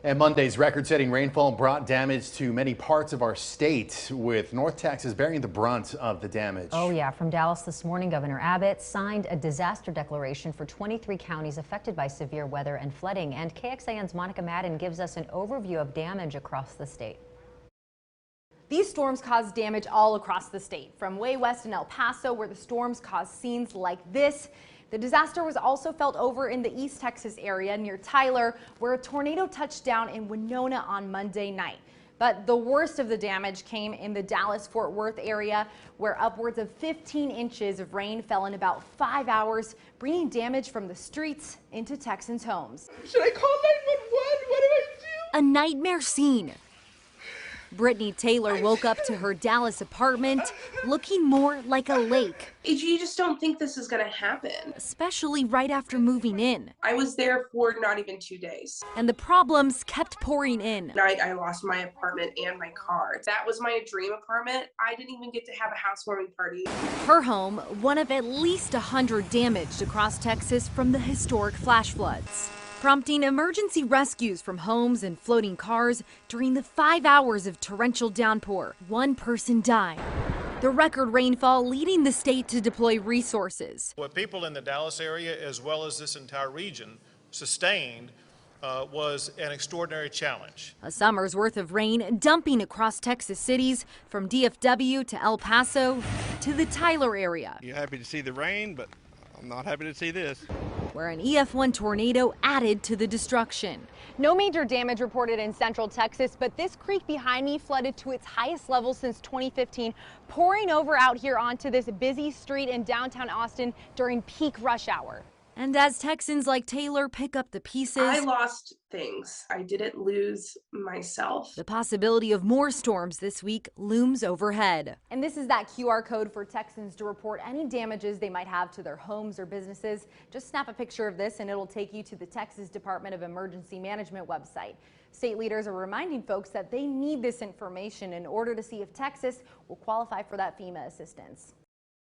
And Monday's record-setting rainfall brought damage to many parts of our state, with North Texas bearing the brunt of the damage. Oh yeah, from Dallas this morning, Governor Abbott signed a disaster declaration for 23 counties affected by severe weather and flooding. And KXAN's Monica Madden gives us an overview of damage across the state. These storms caused damage all across the state, from way west in El Paso, where the storms caused scenes like this. The disaster was also felt over in the East Texas area near Tyler, where a tornado touched down in Winona on Monday night. But the worst of the damage came in the Dallas-Fort Worth area, where upwards of 15 inches of rain fell in about 5 hours, bringing damage from the streets into Texans' homes. Should I call 911? What do I do? A nightmare scene. Brittany Taylor woke up to her Dallas apartment looking more like a lake. You just don't think this is going to happen. Especially right after moving in. I was there for not even 2 days. And the problems kept pouring in. I lost my apartment and my car. That was my dream apartment. I didn't even get to have a housewarming party. Her home, one of at least 100 damaged across Texas from the historic flash floods, prompting emergency rescues from homes and floating cars during the 5 hours of torrential downpour. One person died. The record rainfall leading the state to deploy resources. What people in the Dallas area, as well as this entire region, sustained was an extraordinary challenge. A summer's worth of rain dumping across Texas cities, from DFW to El Paso to the Tyler area. You're happy to see the rain, but I'm not happy to see this, where an EF1 tornado added to the destruction. No major damage reported in central Texas, but this creek behind me flooded to its highest level since 2015, pouring over out here onto this busy street in downtown Austin during peak rush hour. And as Texans like Taylor pick up the pieces, I lost things. I didn't lose myself. The possibility of more storms this week looms overhead. And this is that QR code for Texans to report any damages they might have to their homes or businesses. Just snap a picture of this and it'll take you to the Texas Department of Emergency Management website. State leaders are reminding folks that they need this information in order to see if Texas will qualify for that FEMA assistance.